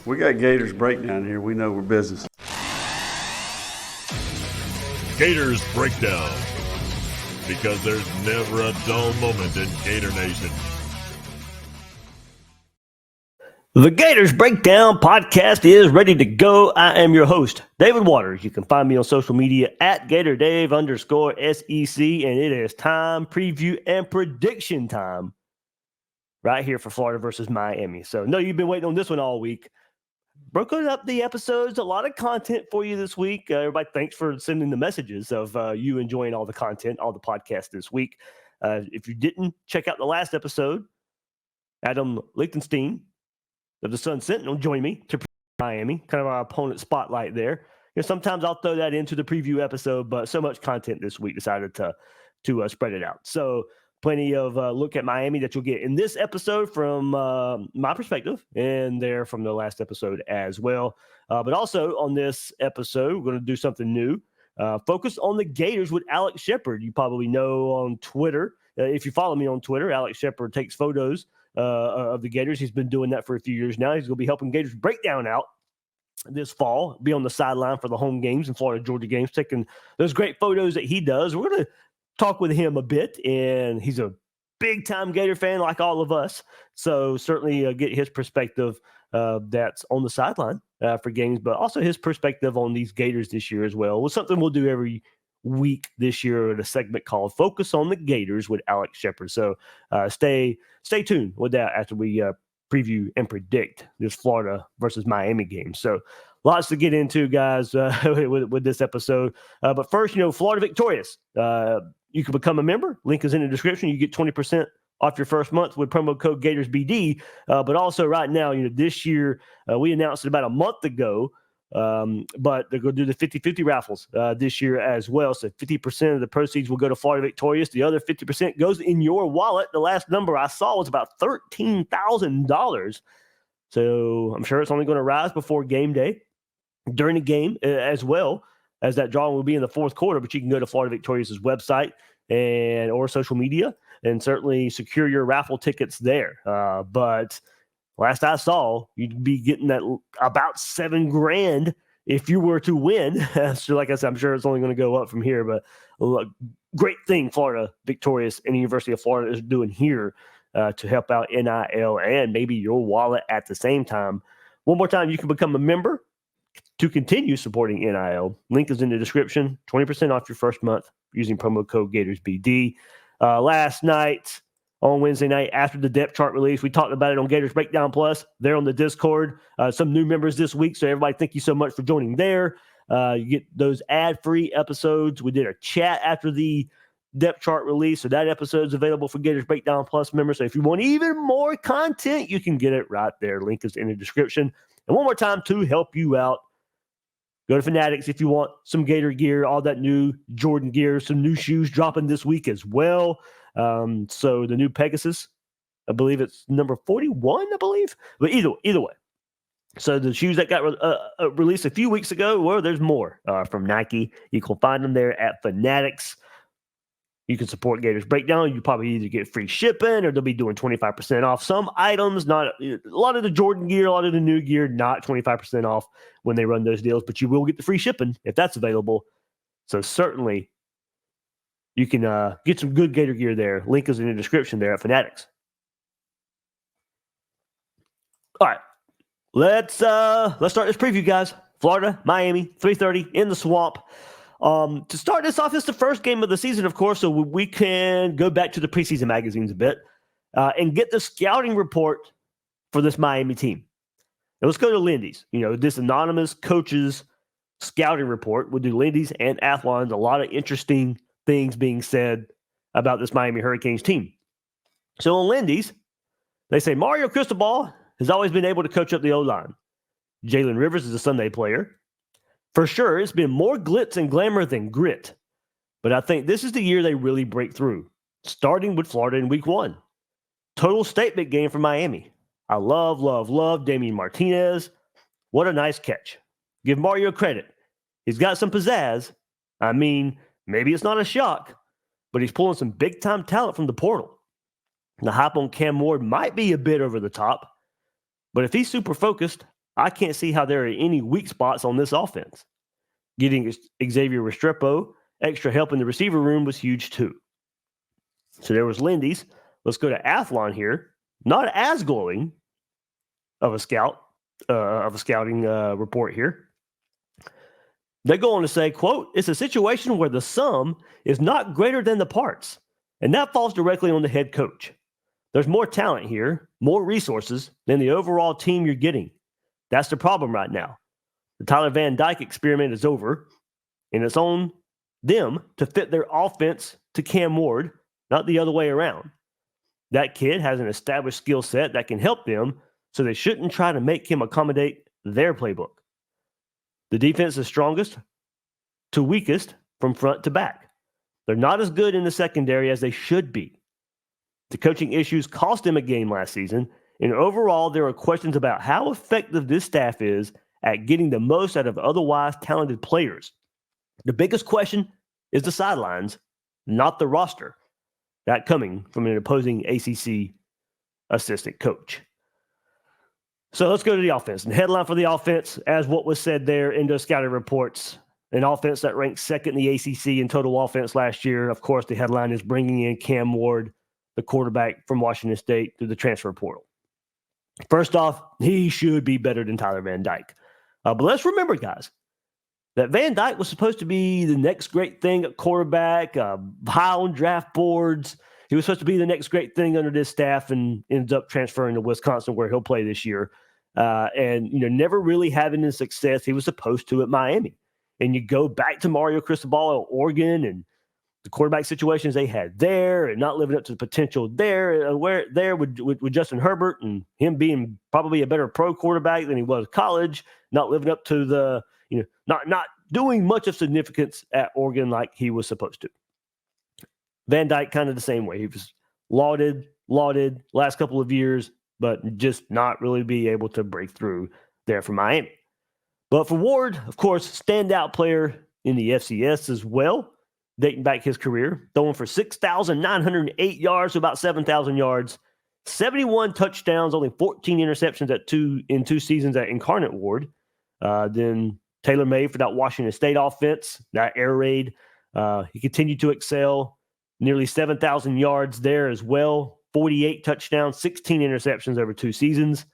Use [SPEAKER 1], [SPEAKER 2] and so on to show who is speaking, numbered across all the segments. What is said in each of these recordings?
[SPEAKER 1] We got Gators Breakdown here. We know we're business.
[SPEAKER 2] Gators Breakdown, because there's never a dull moment in Gator Nation.
[SPEAKER 3] The Gators Breakdown podcast is ready to go. I am your host, David Waters. You can find me on social media at GatorDave_SEC, and it is time, preview, and prediction time right here for Florida versus Miami. So, no, you've been waiting on this one all week. Broken up the episodes, a lot of content for you this week. Everybody, thanks for sending the messages of you enjoying all the content, all the podcasts this week. If you didn't check out the last episode, Adam Lichtenstein of the Sun Sentinel joined me to Miami, kind of our opponent spotlight there. Sometimes I'll throw that into the preview episode, but so much content this week, decided to spread it out. So plenty of look at Miami that you'll get in this episode from my perspective, and there from the last episode as well. But also on this episode, we're going to do something new. Focus on the Gators with Alex Shepard. You probably know on Twitter. If you follow me on Twitter, Alex Shepard takes photos of the Gators. He's been doing that for a few years now. He's going to be helping Gators Breakdown out this fall, be on the sideline for the home games and Florida Georgia games, taking those great photos that he does. We're going to talk with him a bit, and he's a big-time Gator fan like all of us, so certainly get his perspective that's on the sideline for games, but also his perspective on these Gators this year as well. It's something we'll do every week this year at a segment called Focus on the Gators with Alex Shepard. So stay tuned with that after we preview and predict this Florida versus Miami game. So lots to get into, guys, with this episode. But first, Florida victorious. You can become a member. Link is in the description. You get 20% off your first month with promo code GatorsBD. But also right now, this year, we announced it about a month ago, but they're going to do the 50-50 raffles this year as well. So 50% of the proceeds will go to Florida victorious. The other 50% goes in your wallet. The last number I saw was about $13,000. So I'm sure it's only going to rise before game day, during the game as well, as that drawing will be in the fourth quarter. But you can go to Florida Victorious's website or social media and certainly secure your raffle tickets there. But last I saw, you'd be getting that about $7,000 if you were to win. So like I said, I'm sure it's only going to go up from here. But a great thing Florida Victorious and the University of Florida is doing here to help out NIL and maybe your wallet at the same time. One more time, you can become a member to continue supporting NIL. Link is in the description. 20% off your first month using promo code GatorsBD. Last night, on Wednesday night, after the depth chart release, we talked about it on Gators Breakdown Plus. They're on the Discord. Some new members this week, so everybody, thank you so much for joining there. You get those ad-free episodes. We did a chat after the depth chart release, so that episode is available for Gators Breakdown Plus members. So if you want even more content, you can get it right there. Link is in the description. And one more time, to help you out, go to Fanatics if you want some Gator gear, all that new Jordan gear, some new shoes dropping this week as well. So the new Pegasus, I believe it's number 41, I believe. But either way. So the shoes that got released a few weeks ago, well, there's more from Nike. You can find them there at Fanatics. You can support Gators Breakdown. You probably either get free shipping or they'll be doing 25% off some items. Not a lot of the Jordan gear, a lot of the new gear, not 25% off when they run those deals, but you will get the free shipping if that's available. So certainly you can get some good Gator gear there. Link is in the description there at Fanatics. All right, let's start this preview, guys. Florida, Miami, 3:30 in the Swamp. To start this off, it's the first game of the season, of course, so we can go back to the preseason magazines a bit and get the scouting report for this Miami team. Now, let's go to Lindy's. This anonymous coach's scouting report. We'll do Lindy's and Athlon's. A lot of interesting things being said about this Miami Hurricanes team. So on Lindy's, they say Mario Cristobal has always been able to coach up the O-line. Jalen Rivers is a Sunday player. For sure, it's been more glitz and glamour than grit. But I think this is the year they really break through, starting with Florida in week 1. Total statement game for Miami. I love Damian Martinez. What a nice catch. Give Mario credit. He's got some pizzazz. I mean, maybe it's not a shock, but he's pulling some big-time talent from the portal. The hype on Cam Ward might be a bit over the top, but if he's super focused, I can't see how there are any weak spots on this offense. Getting Xavier Restrepo extra help in the receiver room was huge too. So there was Lindy's. Let's go to Athlon here. Not as glowing of a scouting report here. They go on to say, quote, "It's a situation where the sum is not greater than the parts, and that falls directly on the head coach. There's more talent here, more resources than the overall team you're getting. That's the problem right now. The Tyler Van Dyke experiment is over, and it's on them to fit their offense to Cam Ward, not the other way around. That kid has an established skill set that can help them, so they shouldn't try to make him accommodate their playbook. The defense is strongest to weakest from front to back. They're not as good in the secondary as they should be. The coaching issues cost them a game last season, and overall, there are questions about how effective this staff is at getting the most out of otherwise talented players. The biggest question is the sidelines, not the roster." That coming from an opposing ACC assistant coach. So let's go to the offense. And the headline for the offense, as what was said there in those scouting reports, an offense that ranked second in the ACC in total offense last year. Of course, the headline is bringing in Cam Ward, the quarterback from Washington State, through the transfer portal. First off, he should be better than Tyler Van Dyke. But let's remember, guys, that Van Dyke was supposed to be the next great thing at quarterback, high on draft boards. He was supposed to be the next great thing under this staff and ends up transferring to Wisconsin, where he'll play this year. And never really having the success he was supposed to at Miami. And you go back to Mario Cristobal at Oregon and the quarterback situations they had there and not living up to the potential there, with Justin Herbert and him being probably a better pro quarterback than he was college, not living up to the, not doing much of significance at Oregon like he was supposed to. Van Dyke kind of the same way. He was lauded last couple of years, but just not really be able to break through there for Miami. But for Ward, of course, standout player in the FCS as well, dating back his career, throwing for 6,908 yards to about 7,000 yards, 71 touchdowns, only 14 interceptions in two seasons at Incarnate Ward. Then tailor-made for that Washington State offense, that air raid. He continued to excel, nearly 7,000 yards there as well, 48 touchdowns, 16 interceptions over 2 seasons,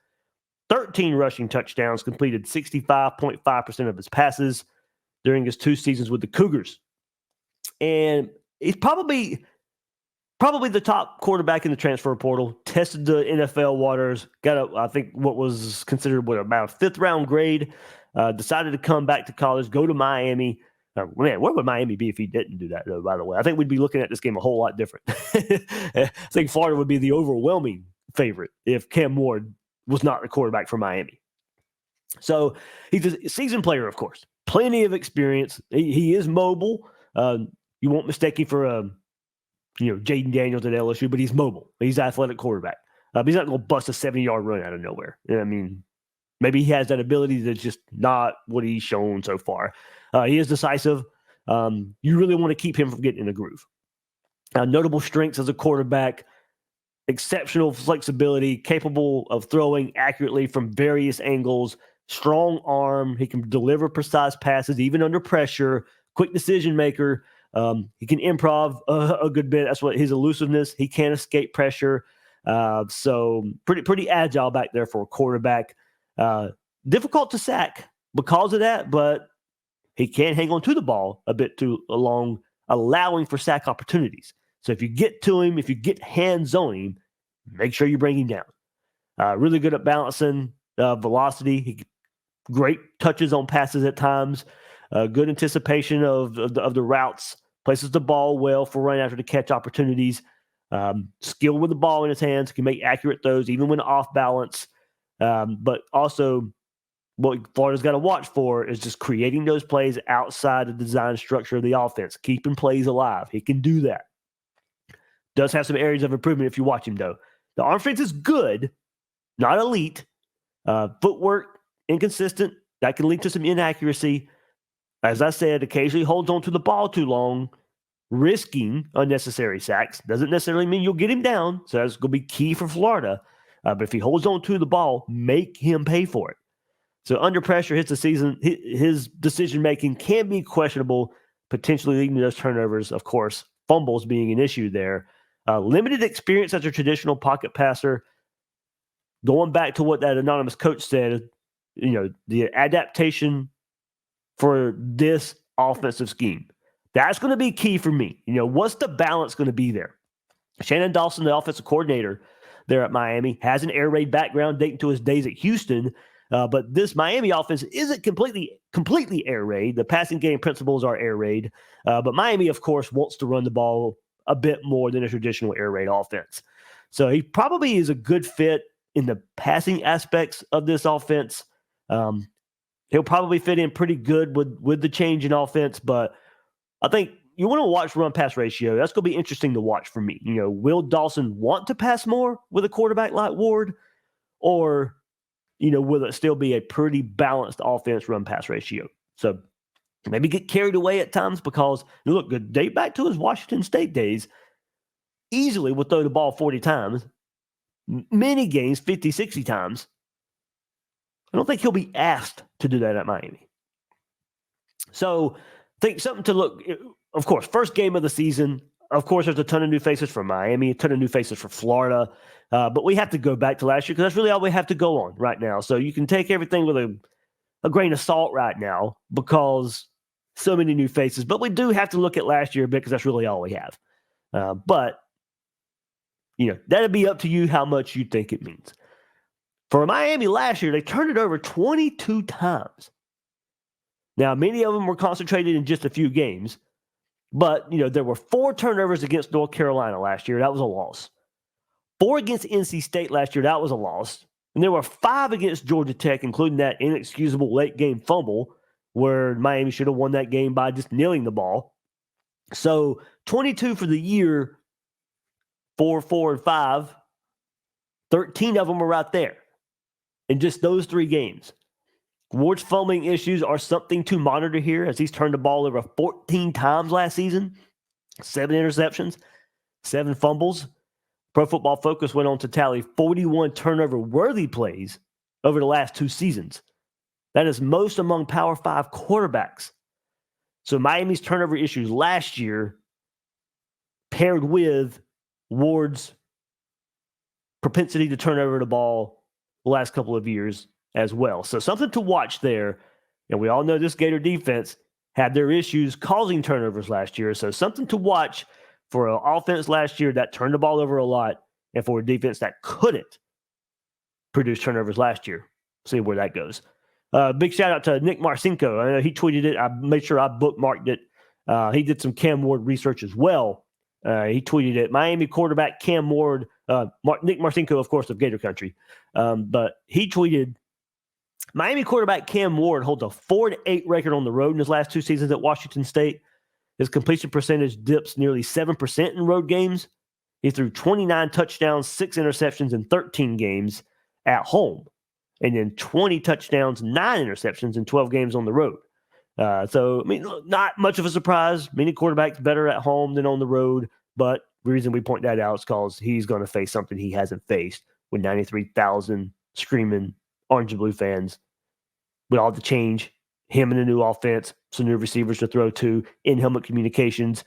[SPEAKER 3] 13 rushing touchdowns, completed 65.5% of his passes during his 2 seasons with the Cougars. And he's probably the top quarterback in the transfer portal, tested the NFL waters, got I think what was considered about a 5th-round grade, decided to come back to college, go to Miami. Man, where would Miami be if he didn't do that, though, by the way? I think we'd be looking at this game a whole lot different. I think Florida would be the overwhelming favorite if Cam Ward was not the quarterback for Miami. So he's a seasoned player, of course. Plenty of experience. He is mobile. You won't mistake him for Jaden Daniels at LSU, but he's mobile. He's an athletic quarterback. But he's not going to bust a 70-yard run out of nowhere. I mean, maybe he has that ability that's just not what he's shown so far. He is decisive. You really want to keep him from getting in a groove. Notable strengths as a quarterback, exceptional flexibility, capable of throwing accurately from various angles, strong arm. He can deliver precise passes even under pressure, quick decision maker. He can improv a good bit. That's what his elusiveness. He can't escape pressure. So pretty agile back there for a quarterback. Difficult to sack because of that, but he can hang on to the ball a bit too long, allowing for sack opportunities. So if you get to him, if you get hands on him, make sure you bring him down. Really good at balancing velocity. Great touches on passes at times. Good anticipation of the routes. Places the ball well for run after the catch opportunities. Skill with the ball in his hands. Can make accurate throws even when off balance. But also, what Florida's got to watch for is just creating those plays outside the design structure of the offense, keeping plays alive. He can do that. Does have some areas of improvement if you watch him, though. The arm strength is good, not elite. Footwork, inconsistent. That can lead to some inaccuracy. As I said, occasionally holds on to the ball too long, risking unnecessary sacks. Doesn't necessarily mean you'll get him down, so that's going to be key for Florida. But if he holds on to the ball, make him pay for it. So under pressure, his decision-making can be questionable, potentially leading to those turnovers, of course, fumbles being an issue there. Limited experience as a traditional pocket passer. Going back to what that anonymous coach said, the adaptation for this offensive scheme, that's going to be key for me. What's the balance going to be there? Shannon Dawson, the offensive coordinator there at Miami, has an air raid background dating to his days at Houston. But this Miami offense isn't completely air raid. The passing game principles are air raid. But Miami, of course, wants to run the ball a bit more than a traditional air raid offense. So he probably is a good fit in the passing aspects of this offense. He'll probably fit in pretty good with the change in offense. But I think you want to watch run-pass ratio. That's going to be interesting to watch for me. Will Dawson want to pass more with a quarterback like Ward? Or will it still be a pretty balanced offense run-pass ratio? So maybe get carried away at times because, look, good date back to his Washington State days, easily would throw the ball 40 times, many games, 50, 60 times. I don't think he'll be asked to do that at Miami. So I think something to look, of course, first game of the season. Of course, there's a ton of new faces for Miami, a ton of new faces for Florida. But we have to go back to last year because that's really all we have to go on right now. So you can take everything with a grain of salt right now because so many new faces. But we do have to look at last year a bit because that's really all we have. But that'll be up to you how much you think it means. For Miami last year, they turned it over 22 times. Now, many of them were concentrated in just a few games. But, there were 4 turnovers against North Carolina last year. That was a loss. 4 against NC State last year. That was a loss. And there were 5 against Georgia Tech, including that inexcusable late-game fumble where Miami should have won that game by just kneeling the ball. So 22 for the year, 4, 4, and 5. 13 of them were right there in just those 3 games. Ward's fumbling issues are something to monitor here as he's turned the ball over 14 times last season, 7 interceptions, 7 fumbles. Pro Football Focus went on to tally 41 turnover-worthy plays over the last 2 seasons. That is most among Power 5 quarterbacks. So Miami's turnover issues last year paired with Ward's propensity to turn over the ball the last couple of years as well. So something to watch there. And we all know this Gator defense had their issues causing turnovers last year. So something to watch for an offense last year that turned the ball over a lot and for a defense that couldn't produce turnovers last year. See where that goes. Big shout out to Nick Marcinko. I know he tweeted it. I made sure I bookmarked it. He did some Cam Ward research as well. He tweeted it. Miami quarterback Cam Ward, Nick Marcinko, of course, of Gator Country. But he tweeted, Miami quarterback Cam Ward holds a 4-8 record on the road in his last 2 seasons at Washington State. His completion percentage dips nearly 7% in road games. He threw 29 touchdowns, 6 interceptions in 13 games at home, and then 20 touchdowns, 9 interceptions in 12 games on the road. So, not much of a surprise. Many quarterbacks better at home than on the road, but the reason we point that out is because he's going to face something he hasn't faced with 93,000 screaming orange and blue fans with all the change, him in a new offense, some new receivers to throw to, in-helmet communications.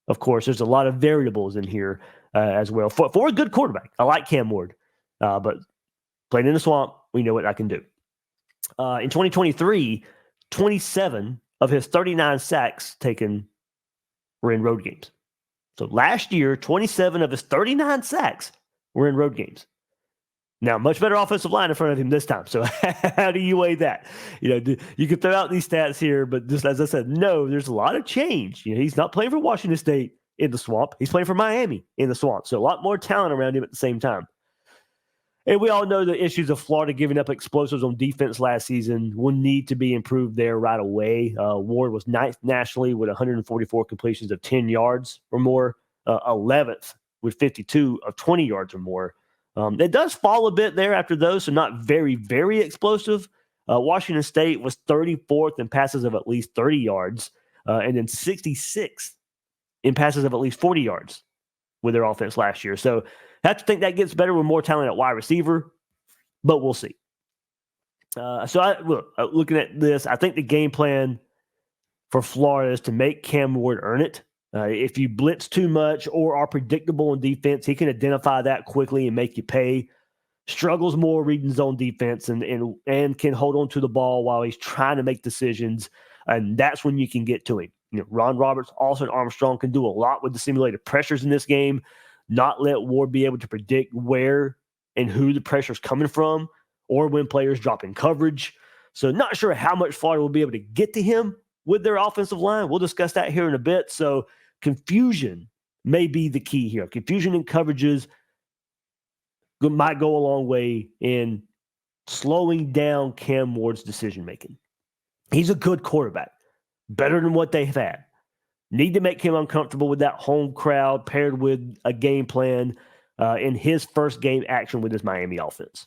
[SPEAKER 3] Of course, there's a lot of variables in here as well for a good quarterback. I like Cam Ward, but playing in the swamp, we know what I can do. In 2023, 27 of his 39 sacks taken were in road games. So last year, 27 of his 39 sacks were in road games. Now, much better offensive line in front of him this time. So how do you weigh that? You can throw out these stats here, but just as I said, no, there's a lot of change. He's not playing for Washington State in the swamp. He's playing for Miami in the swamp. So a lot more talent around him at the same time. And we all know the issues of Florida giving up explosives on defense last season will need to be improved there right away. Ward was 9th nationally with 144 completions of 10 yards or more, 11th with 52 of 20 yards or more. It does fall a bit there after those, so not very, very explosive. Washington State was 34th in passes of at least 30 yards, and then 66th in passes of at least 40 yards with their offense last year. So I have to think that gets better with more talent at wide receiver, but we'll see. Looking at this, I think the game plan for Florida is to make Cam Ward earn it. If you blitz too much or are predictable in defense, he can identify that quickly and make you pay. Struggles more reading zone defense and can hold on to the ball while he's trying to make decisions, and that's when you can get to him. Ron Roberts, Austin Armstrong can do a lot with the simulated pressures in this game, not let Ward be able to predict where and who the pressure is coming from or when players drop in coverage. So not sure how much Florida will be able to get to him with their offensive line. We'll discuss that here in a bit. So confusion may be the key here. Confusion in coverages might go a long way in slowing down Cam Ward's decision-making. He's a good quarterback, better than what they've had. Need to make him uncomfortable with that home crowd paired with a game plan in his first game action with his Miami offense.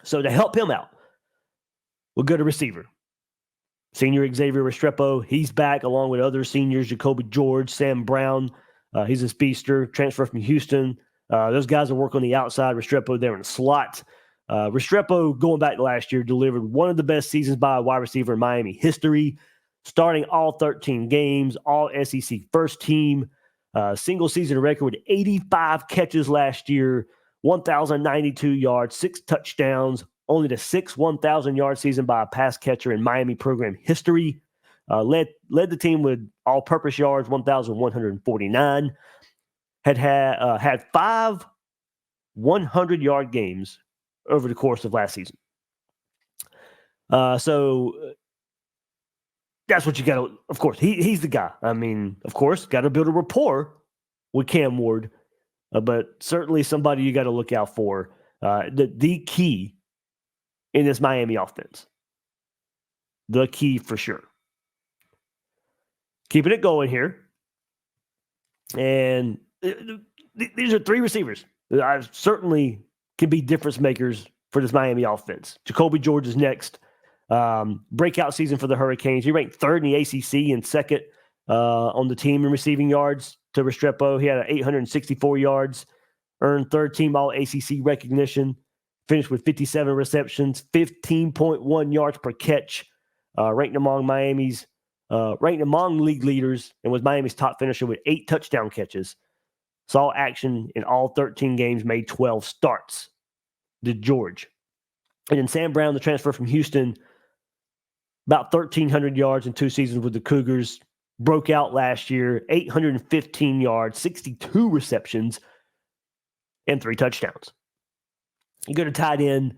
[SPEAKER 3] So to help him out, we'll go to receiver. Senior Xavier Restrepo, he's back along with other seniors, Jacoby George, Sam Brown. He's a speedster, transfer from Houston. Those guys will work on the outside. Restrepo there in the slot. Restrepo, going back to last year, delivered one of the best seasons by a wide receiver in Miami history, starting all 13 games, all SEC first team, single season record with 85 catches last year, 1,092 yards, 6 touchdowns, only the 6th 1,000-yard season by a pass catcher in Miami program history. Led the team with all-purpose yards, 1,149. Had 5 100-yard games over the course of last season. So that's what you got to, of course, he's the guy. I mean, of course, got to build a rapport with Cam Ward, but certainly somebody you got to look out for. The key in this Miami offense. The key for sure. Keeping it going here. And these are 3 receivers that I certainly can be difference makers for this Miami offense. Jacoby George is next. Breakout season for the Hurricanes. He ranked 3rd in the ACC and 2nd on the team in receiving yards to Restrepo. He had 864 yards, earned 3rd team all ACC recognition, finished with 57 receptions, 15.1 yards per catch, ranked among league leaders, and was Miami's top finisher with 8 touchdown catches. Saw action in all 13 games, made 12 starts. Did George. And then Sam Brown, the transfer from Houston, about 1,300 yards in 2 seasons with the Cougars. Broke out last year, 815 yards, 62 receptions, and 3 touchdowns. You go to tight end.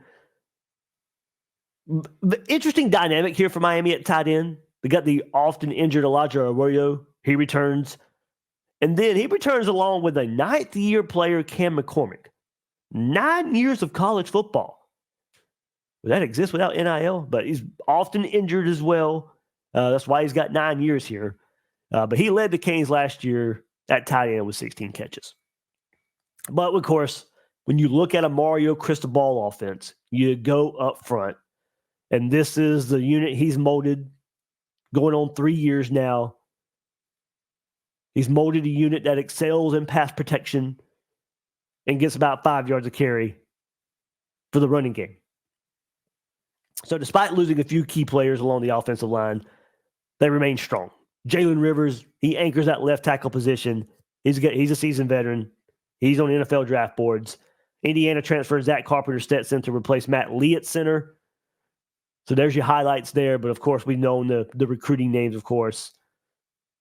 [SPEAKER 3] The interesting dynamic here for Miami at tight end. They got the often injured Elijah Arroyo. He returns. And then he returns along with a 9th-year player, Cam McCormick. 9 years of college football. Well, that exists without NIL, but he's often injured as well. That's why he's got 9 years here. But he led the Canes last year at tight end with 16 catches. But, of course, when you look at a Mario Cristobal offense, you go up front. And this is the unit he's molded, going on 3 years now. He's molded a unit that excels in pass protection and gets about 5 yards a carry for the running game. So despite losing a few key players along the offensive line, they remain strong. Jalen Rivers, he anchors that left tackle position. He's a seasoned veteran. He's on NFL draft boards. Indiana transfers Zach Carpenter Stetson to replace Matt Lee at center. So there's your highlights there. But, of course, we've known the recruiting names, of course.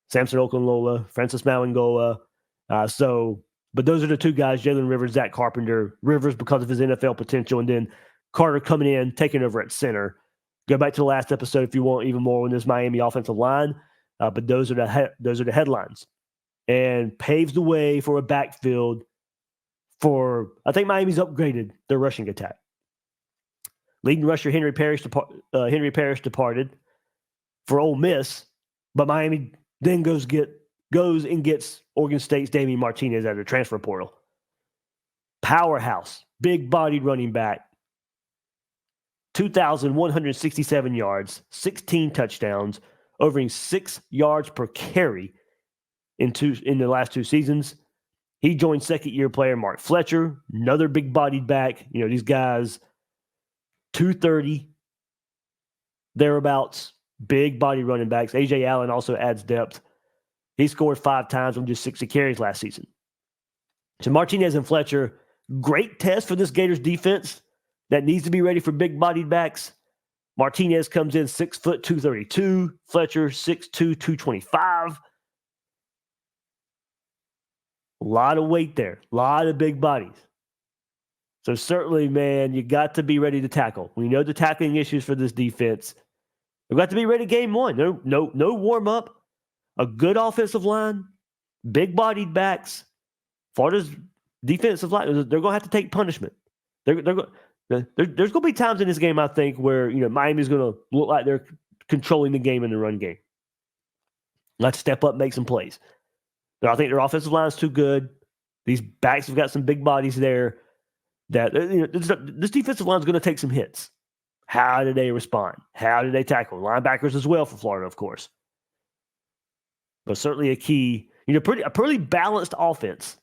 [SPEAKER 3] Samson Okunlola, Francis Mauangoa. But those are the 2 guys, Jalen Rivers, Zach Carpenter. Rivers because of his NFL potential, and then Carter coming in, taking over at center. Go back to the last episode if you want even more on this Miami offensive line. But those are the headlines. And paves the way for a backfield for, I think Miami's upgraded their rushing attack. Leading rusher Henry Parrish departed for Ole Miss, but Miami then goes and gets Oregon State's Damian Martinez out of the transfer portal. Powerhouse, big-bodied running back, 2,167 yards, 16 touchdowns, overing 6 yards per carry in the last 2 seasons. He joined second-year player Mark Fletcher, another big-bodied back. These guys, 230, thereabouts, big body running backs. A.J. Allen also adds depth. He scored 5 times on just 60 carries last season. So Martinez and Fletcher, great test for this Gators defense that needs to be ready for big-bodied backs. Martinez comes in 6 foot 232. Fletcher 6'2", 225. A lot of weight there. A lot of big bodies. So certainly, man, you got to be ready to tackle. We know the tackling issues for this defense. We've got to be ready game one. No warm-up. A good offensive line. Big-bodied backs. Florida's defensive line, they're going to have to take punishment. There's going to be times in this game, I think, where Miami's going to look like they're controlling the game in the run game. Let's step up, make some plays. But I think their offensive line is too good. These backs have got some big bodies there. That this defensive line is going to take some hits. How do they respond? How do they tackle? Linebackers as well for Florida, of course. But certainly a key, a pretty balanced offense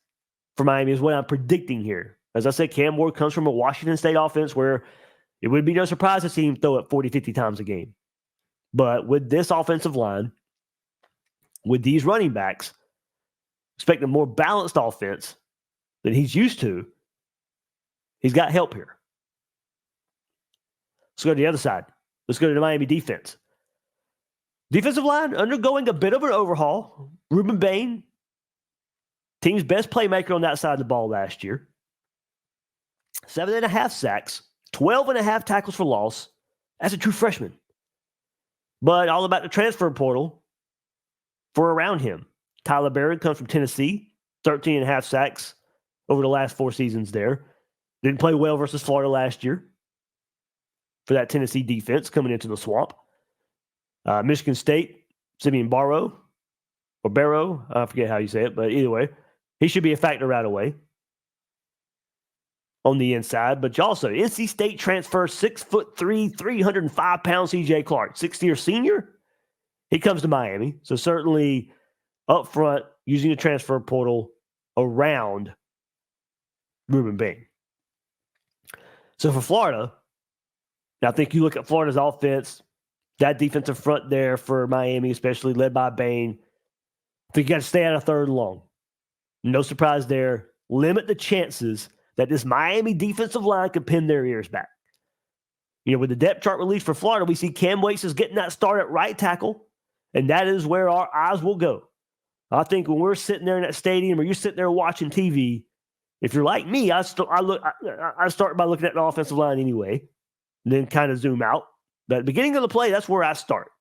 [SPEAKER 3] for Miami is what I'm predicting here. As I said, Cam Ward comes from a Washington State offense where it would be no surprise to see him throw it 40, 50 times a game. But with this offensive line, with these running backs, expect a more balanced offense than he's used to. He's got help here. Let's go to the other side. Let's go to the Miami defense. Defensive line undergoing a bit of an overhaul. Ruben Bain, team's best playmaker on that side of the ball last year. 7.5 sacks, 12.5 tackles for loss. That's a true freshman. But all about the transfer portal for around him. Tyler Barrett comes from Tennessee, 13.5 sacks over the last 4 seasons there. Didn't play well versus Florida last year for that Tennessee defense coming into the swamp. Michigan State, Simeon Barrow, I forget how you say it, but either way, he should be a factor right away on the inside. But also, NC State transfer 6'3", 305 pounds CJ Clark, 6th-year senior. He comes to Miami. So certainly up front, using the transfer portal around Ruben Bain. So for Florida, I think you look at Florida's offense, that defensive front there for Miami, especially led by Bain. I think you got to stay out of 3rd and long. No surprise there. Limit the chances that this Miami defensive line could pin their ears back. With the depth chart released for Florida, we see Cam Waits is getting that start at right tackle, and that is where our eyes will go. I think when we're sitting there in that stadium or you're sitting there watching TV, if you're like me, I start by looking at the offensive line anyway, and then kind of zoom out. But at the beginning of the play, that's where I start.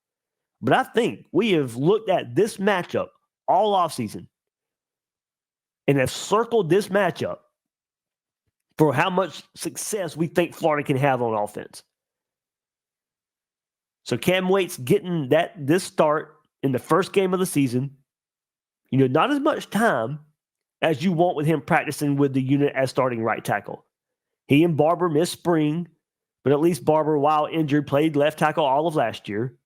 [SPEAKER 3] But I think we have looked at this matchup all offseason and have circled this matchup for how much success we think Florida can have on offense. So Cam Waits getting this start in the first game of the season, not as much time as you want with him practicing with the unit as starting right tackle. He and Barber missed spring, but at least Barber, while injured, played left tackle all of last year.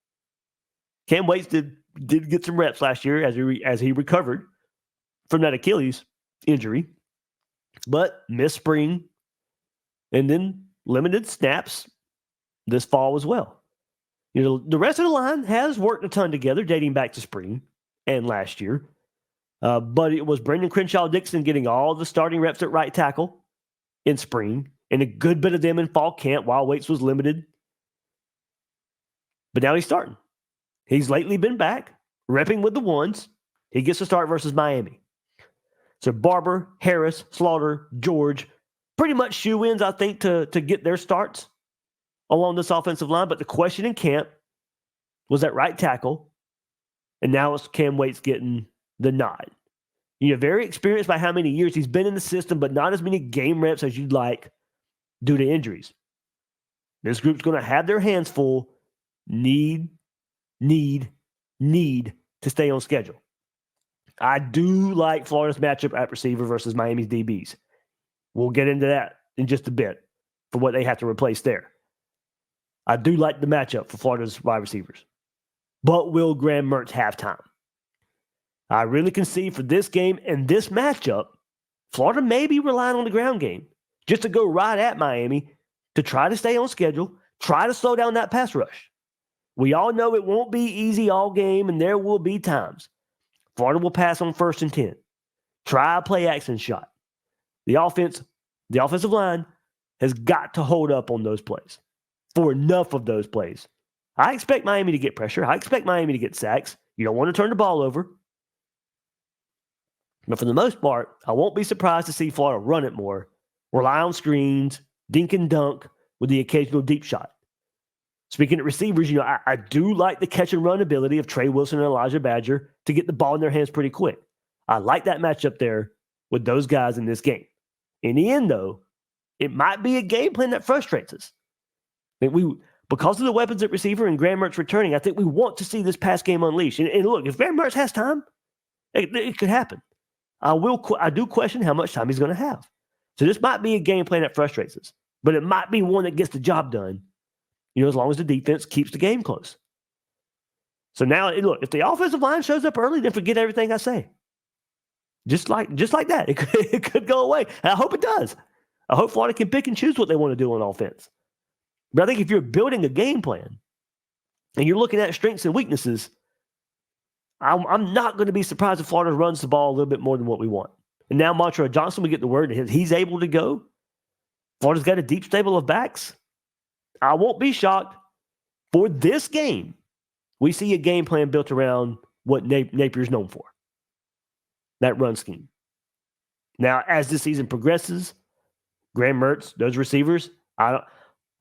[SPEAKER 3] Cam Waits did get some reps last year as he recovered from that Achilles injury, but missed spring and then limited snaps this fall as well. The rest of the line has worked a ton together dating back to spring and last year. But it was Brendan Crenshaw-Dixon getting all the starting reps at right tackle in spring and a good bit of them in fall camp while Waits was limited. But now he's starting. He's lately been back, repping with the ones. He gets to start versus Miami. So Barber, Harris, Slaughter, George, pretty much shoe-ins, I think, to get their starts along this offensive line. But the question in camp was at right tackle, and now it's Cam Waits getting the nod. Very experienced by how many years he's been in the system, but not as many game reps as you'd like due to injuries. This group's going to have their hands full. Need to stay on schedule. I do like Florida's matchup at receiver versus Miami's DBs. We'll get into that in just a bit for what they have to replace there. I do like the matchup for Florida's wide receivers. But will Graham Mertz have time? I really can see for this game and this matchup, Florida may be relying on the ground game just to go right at Miami to try to stay on schedule, try to slow down that pass rush. We all know it won't be easy all game, and there will be times. Florida will pass on 1st and 10. Try a play action shot. The offensive line has got to hold up on those plays for enough of those plays. I expect Miami to get pressure. I expect Miami to get sacks. You don't want to turn the ball over. But for the most part, I won't be surprised to see Florida run it more, rely on screens, dink and dunk with the occasional deep shot. Speaking of receivers, I do like the catch and run ability of Trey Wilson and Elijah Badger to get the ball in their hands pretty quick. I like that matchup there with those guys in this game. In the end, though, it might be a game plan that frustrates us. Because of the weapons at receiver and Graham Mertz returning, I think we want to see this pass game unleashed. And look, if Graham Mertz has time, it could happen. I do question how much time he's going to have. So this might be a game plan that frustrates us, but it might be one that gets the job done, as long as the defense keeps the game close. So now, look, if the offensive line shows up early, then forget everything I say. Just like that. It could go away. And I hope it does. I hope Florida can pick and choose what they want to do on offense. But I think if you're building a game plan and you're looking at strengths and weaknesses, I'm not going to be surprised if Florida runs the ball a little bit more than what we want. And now Montrell Johnson, we get the word that he's able to go. Florida's got a deep stable of backs. I won't be shocked. For this game, we see a game plan built around what Napier's known for. That run scheme. Now, as the season progresses, Graham Mertz, those receivers, I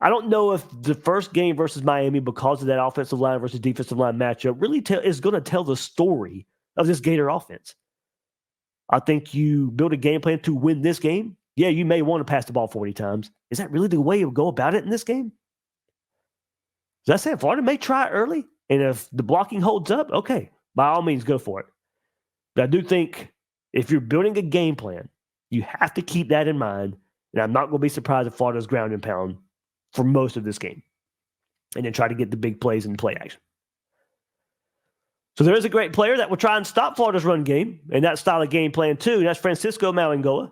[SPEAKER 3] don't know if the first game versus Miami, because of that offensive line versus defensive line matchup, really is going to tell the story of this Gator offense. I think you build a game plan to win this game. Yeah, you may want to pass the ball 40 times. Is that really the way you go about it in this game? As I said, Florida may try early, and if the blocking holds up, okay, by all means, go for it. But I do think if you're building a game plan, you have to keep that in mind, and I'm not going to be surprised if Florida's ground and pound for most of this game, and then try to get the big plays and play action. So there is a great player that will try and stop Florida's run game, and that style of game plan too, and that's Francisco Mauigoa.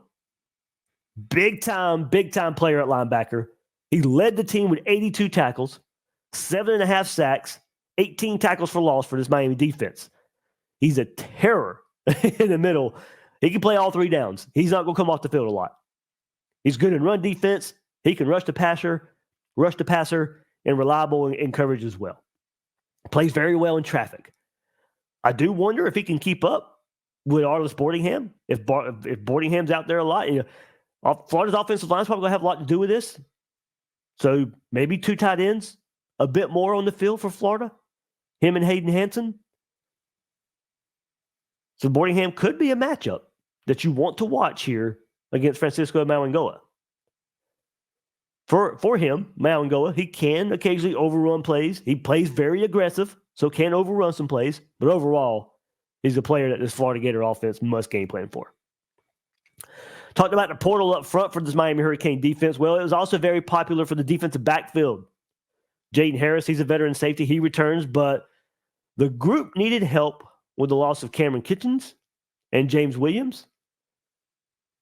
[SPEAKER 3] Big time player at linebacker. He led the team with 82 tackles, 7.5 sacks, 18 tackles for loss for this Miami defense. He's a terror in the middle. He can play all 3 downs. He's not going to come off the field a lot. He's good in run defense. He can rush the passer, and reliable in coverage as well. Plays very well in traffic. I do wonder if he can keep up with Arlis Boardingham. If Boardingham's out there a lot, Florida's offensive line is probably going to have a lot to do with this. So maybe 2 tight ends, a bit more on the field for Florida. Him and Hayden Hanson. So Boardingham could be a matchup that you want to watch here against Francisco Mauigoa. For him, Mauigoa, he can occasionally overrun plays. He plays very aggressive, so can overrun some plays. But overall, he's a player that this Florida Gator offense must game plan for. Talked about the portal up front for this Miami Hurricane defense. Well, it was also very popular for the defensive backfield. Jaden Harris, he's a veteran safety. He returns, but the group needed help with the loss of Cameron Kitchens and James Williams.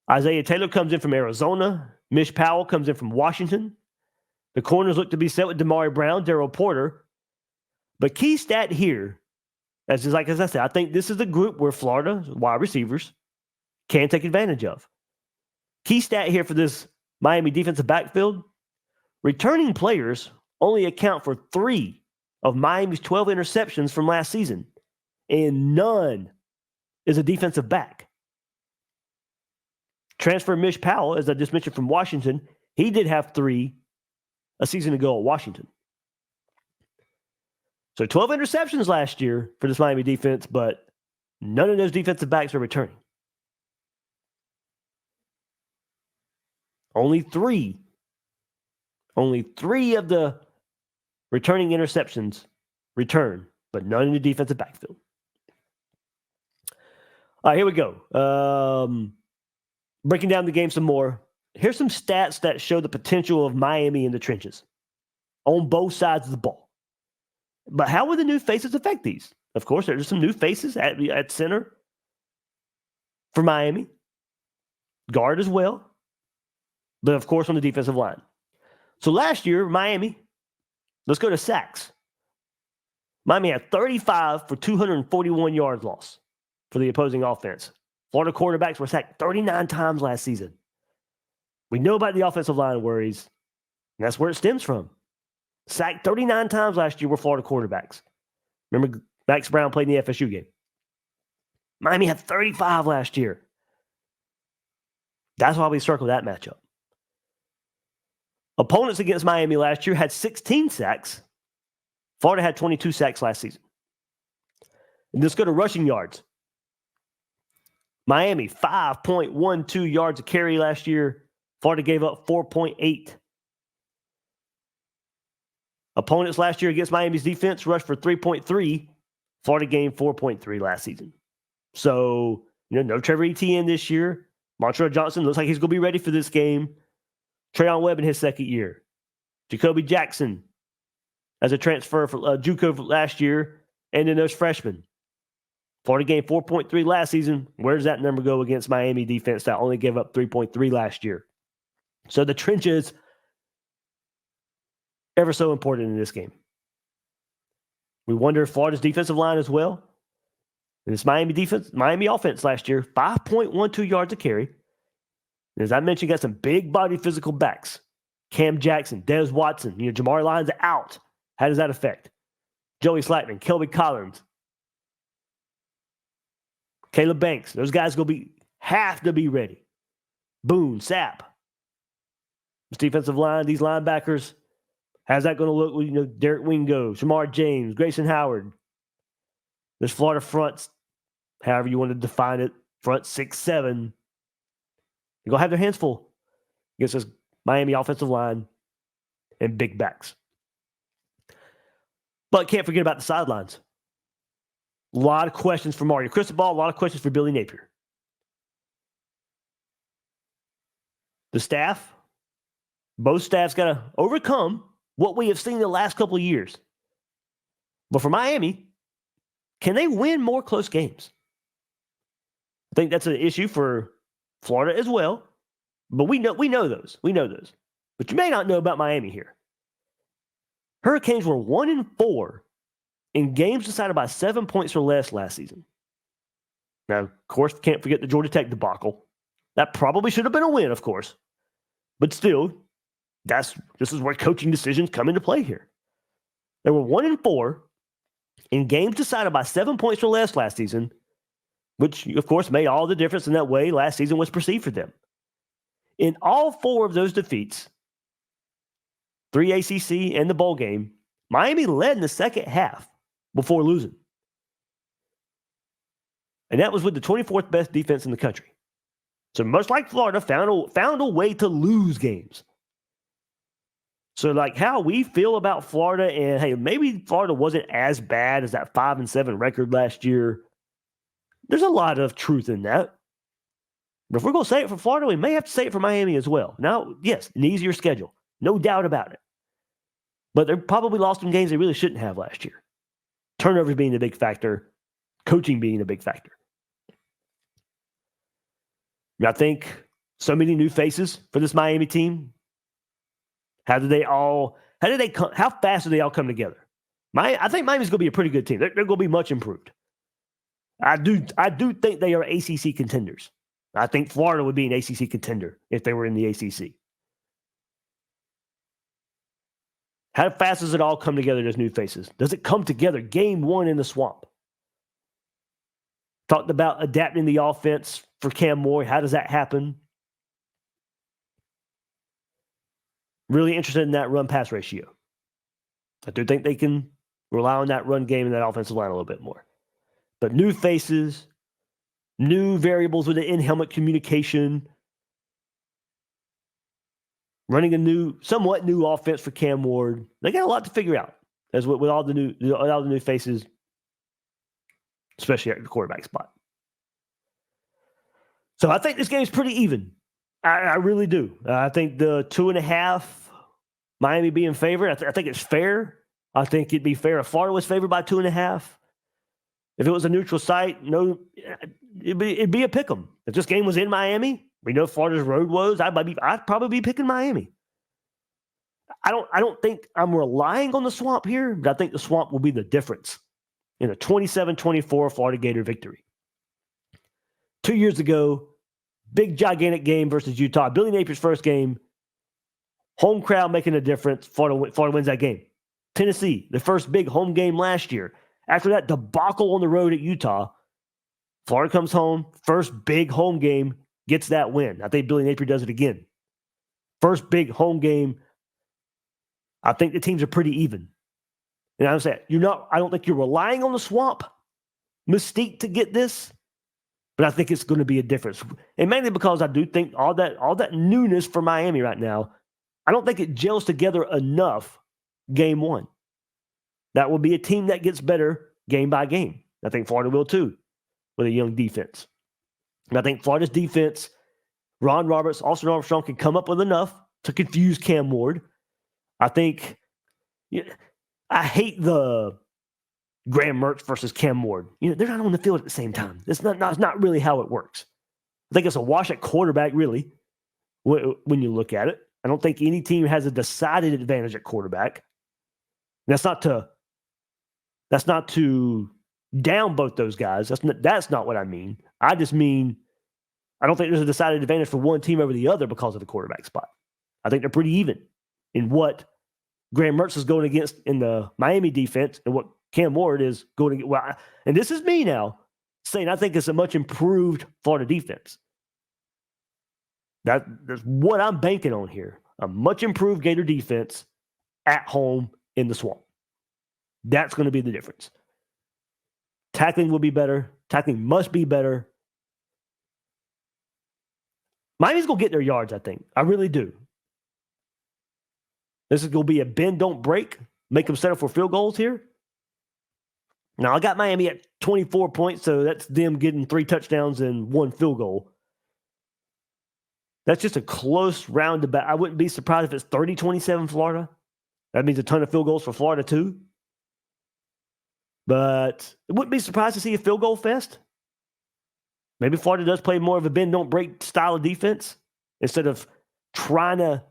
[SPEAKER 3] Isaiah Taylor comes in from Arizona. Mish Powell comes in from Washington. The corners look to be set with Damari Brown, Darryl Porter. But key stat here, as I said, I think this is the group where Florida wide receivers can take advantage of. Key stat here for this Miami defensive backfield, returning players only account for 3 of Miami's 12 interceptions from last season, and none is a defensive back. Transfer Mish Powell, as I just mentioned, from Washington, he did have 3 a season ago at Washington. So 12 interceptions last year for this Miami defense, but none of those defensive backs are returning. Only 3 of the returning interceptions return, but none in the defensive backfield. All right, here we go. Breaking down the game some more. Here's some stats that show the potential of Miami in the trenches on both sides of the ball. But how will the new faces affect these? Of course, there's some new faces at center for Miami. Guard as well. But of course, on the defensive line. So last year, Miami, let's go to sacks. Miami had 35 for 241 yards lost for the opposing offense. Florida quarterbacks were sacked 39 times last season. We know about the offensive line worries, and that's where it stems from. Sacked 39 times last year were Florida quarterbacks. Remember, Max Brown played in the FSU game. Miami had 35 last year. That's why we circled that matchup. Opponents against Miami last year had 16 sacks. Florida had 22 sacks last season. And let's go to rushing yards. Miami, 5.12 yards a carry last year. Florida gave up 4.8. Opponents last year against Miami's defense rushed for 3.3. Florida gained 4.3 last season. So, no Trevor Etienne this year. Montreal Johnson looks like he's going to be ready for this game. Trayon Webb in his second year. Jacoby Jackson as a transfer for JUCO last year. And then those freshmen. Florida gained 4.3 last season. Where does that number go against Miami defense that only gave up 3.3 last year? So the trenches, ever so important in this game. We wonder if Florida's defensive line as well. And this Miami offense last year, 5.12 yards a carry. And as I mentioned, got some big body physical backs. Cam Jackson, Dez Watson, Jamar Lyons out. How does that affect? Joey Slackman, Kelby Collins, Caleb Banks. Those guys have to be ready. Boone, Sapp. This defensive line, these linebackers, how's that going to look with Derek Wingo, Shamar James, Grayson Howard? This Florida front, however you want to define it, front 6-7, they're going to have their hands full against this Miami offensive line and big backs. But can't forget about the sidelines. A lot of questions for Mario Cristobal, a lot of questions for Billy Napier. The staff, both staffs got to overcome what we have seen the last couple of years. But for Miami, can they win more close games? I think that's an issue for Florida as well. But we know those. We know those. But you may not know about Miami here. Hurricanes were 1-4 in games decided by 7 points or less last season. Now, of course, can't forget the Georgia Tech debacle. That probably should have been a win, of course. But still, this is where coaching decisions come into play here. They were 1-4 in games decided by 7 points or less last season, which, of course, made all the difference in that way last season was perceived for them. In all four of those defeats, 3 ACC and the bowl game, Miami led in the second half before losing. And that was with the 24th best defense in the country. So much like Florida, found a way to lose games. So like how we feel about Florida, and hey, maybe Florida wasn't as bad as that 5-7 record last year. There's a lot of truth in that. But if we're going to say it for Florida, we may have to say it for Miami as well. Now, yes, an easier schedule. No doubt about it. But they probably lost some games they really shouldn't have last year. Turnovers being a big factor. Coaching being a big factor. I think so many new faces for this Miami team. How fast do they all come together? I think Miami's going to be a pretty good team. They're going to be much improved. I do think they are ACC contenders. I think Florida would be an ACC contender if they were in the ACC. How fast does it all come together, those new faces? Does it come together game one in the swamp? Talked about adapting the offense for Cam Moore. How does that happen? Really interested in that run-pass ratio. I do think they can rely on that run game and that offensive line a little bit more. But new faces, new variables with the in-helmet communication, running a somewhat new offense for Cam Ward. They got a lot to figure out as with all the new faces, especially at the quarterback spot. So I think this game is pretty even. I really do. I think the 2.5, Miami being favored, I think it's fair. I think it'd be fair if Florida was favored by 2.5. If it was a neutral site, it'd be a pick 'em. If this game was in Miami, we know Florida's road woes. I'd probably be picking Miami. I don't think I'm relying on the swamp here, but I think the swamp will be the difference in a 27-24 Florida Gator victory. 2 years ago, big, gigantic game versus Utah. Billy Napier's first game, home crowd making a difference. Florida wins that game. Tennessee, the first big home game last year. After that debacle on the road at Utah, Florida comes home, first big home game, gets that win. I think Billy Napier does it again. First big home game. I think the teams are pretty even. And I'm saying, I don't think you're relying on the swamp mystique to get this, but I think it's going to be a difference. And mainly because I do think all that newness for Miami right now, I don't think it gels together enough game one. That will be a team that gets better game by game. I think Florida will too, with a young defense. And I think Florida's defense, Ron Roberts, Austin Armstrong can come up with enough to confuse Cam Ward. I think, I hate the Graham Mertz versus Cam Ward. They're not on the field at the same time. It's not really how it works. I think it's a wash at quarterback, really, when you look at it. I don't think any team has a decided advantage at quarterback. That's not to down both those guys. That's not what I mean. I just mean I don't think there's a decided advantage for one team over the other because of the quarterback spot. I think they're pretty even in what Graham Mertz is going against in the Miami defense and what Cam Ward is going to get. Well, and this is me now saying I think it's a much improved Florida defense. That's what I'm banking on here. A much improved Gator defense at home in the swamp. That's going to be the difference. Tackling will be better. Tackling must be better. Miami's going to get their yards, I think. I really do. This is going to be a bend, don't break. Make them settle for field goals here. Now, I got Miami at 24 points, so that's them getting 3 touchdowns and 1 field goal. That's just a close roundabout. I wouldn't be surprised if it's 30-27 Florida. That means a ton of field goals for Florida, too. But I wouldn't be surprised to see a field goal fest. Maybe Florida does play more of a bend, don't break style of defense instead of trying to,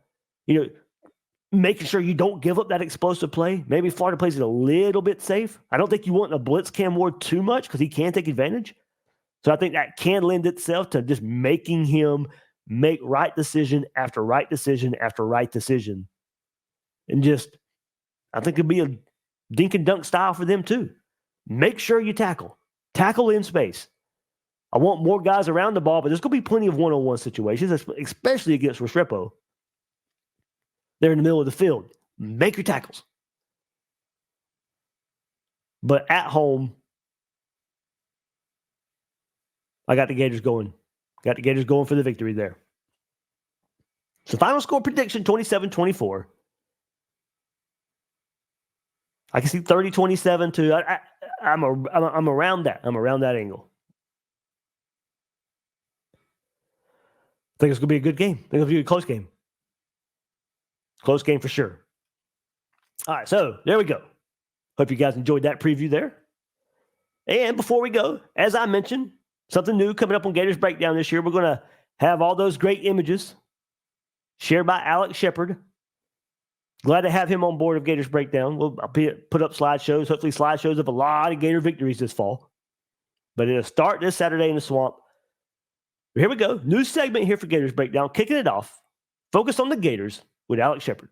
[SPEAKER 3] making sure you don't give up that explosive play. Maybe Florida plays it a little bit safe. I don't think you want to blitz Cam Ward too much because he can take advantage. So I think that can lend itself to just making him make right decision after right decision after right decision. And just, I think it'd be a dink and dunk style for them too. Make sure you tackle. Tackle in space. I want more guys around the ball, but there's going to be plenty of one-on-one situations, especially against Restrepo. They're in the middle of the field. Make your tackles. But at home, I got the Gators going. Got the Gators going for the victory there. So final score prediction, 27-24. I can see 30-27 too. I'm around that. I'm around that angle. I think it's going to be a good game. I think it's going to be a close game. Close game for sure. All right, so there we go. Hope you guys enjoyed that preview there. And before we go, as I mentioned, something new coming up on Gators Breakdown this year. We're going to have all those great images shared by Alex Shepard. Glad to have him on board of Gators Breakdown. I'll put up slideshows, hopefully slideshows of a lot of Gator victories this fall. But it'll start this Saturday in the swamp. Here we go. New segment here for Gators Breakdown. Kicking it off. Focus on the Gators with Alex Shepard.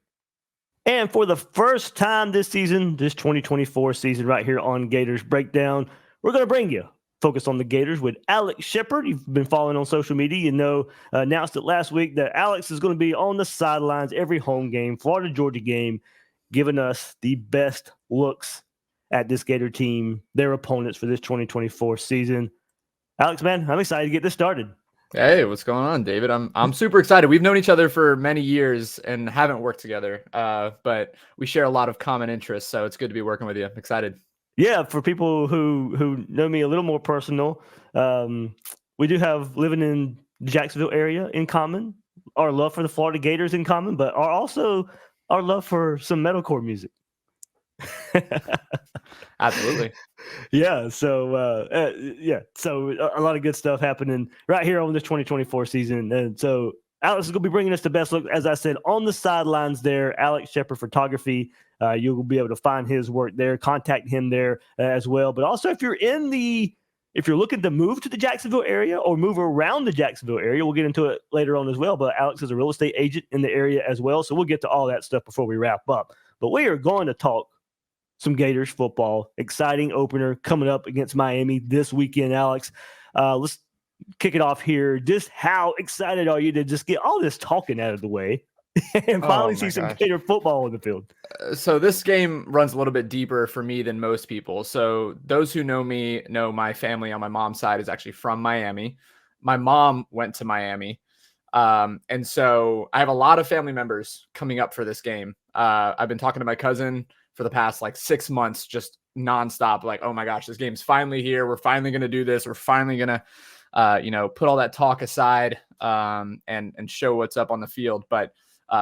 [SPEAKER 3] And for the first time this season, this 2024 season right here on Gators Breakdown, we're going to bring you Focus on the Gators with Alex Shepard. You've been following on social media. Announced it last week that Alex is going to be on the sidelines every home game, Florida-Georgia game, giving us the best looks at this Gator team, their opponents for this 2024 season. Alex, man, I'm excited to get this started.
[SPEAKER 4] Hey, what's going on, David? I'm super excited. We've known each other for many years and haven't worked together, but we share a lot of common interests, so it's good to be working with you. I'm excited.
[SPEAKER 3] Yeah, for people who know me a little more personal, we do have living in the Jacksonville area in common, our love for the Florida Gators in common, but also our love for some metalcore music.
[SPEAKER 4] Absolutely.
[SPEAKER 3] Yeah. So, so a lot of good stuff happening right here on this 2024 season. And so Alex is going to be bringing us the best look, as I said, on the sidelines there. Alex Shepard Photography. You'll be able to find his work there. Contact him there as well. But also, if you're looking to move to the Jacksonville area or move around the Jacksonville area, we'll get into it later on as well. But Alex is a real estate agent in the area as well. So we'll get to all that stuff before we wrap up. But we are going to talk some Gators football. Exciting opener coming up against Miami this weekend, Alex. Let's kick it off here. Just how excited are you to just get all this talking out of the way and finally see some Gator football on the field?
[SPEAKER 4] So this game runs a little bit deeper for me than most people. So those who know me know my family on my mom's side is actually from Miami. My mom went to Miami. And so I have a lot of family members coming up for this game. I've been talking to my cousin for the past 6 months, just nonstop. Like, oh my gosh, this game's finally here. We're finally going to do this. We're finally going to, put all that talk aside, and show what's up on the field. But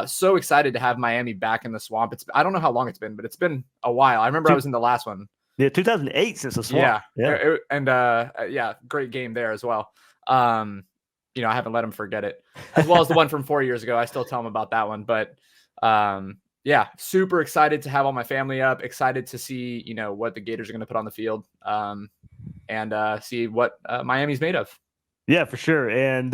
[SPEAKER 4] so excited to have Miami back in the Swamp. I don't know how long it's been, but it's been a while. I remember I was in the last one.
[SPEAKER 3] Yeah, 2008 since the Swamp.
[SPEAKER 4] Yeah. Great game there as well. I haven't let him forget it, as well as the one from 4 years ago. I still tell him about that one. But super excited to have all my family up. Excited to see what the Gators are going to put on the field, and see what Miami's made of.
[SPEAKER 3] Yeah, for sure. And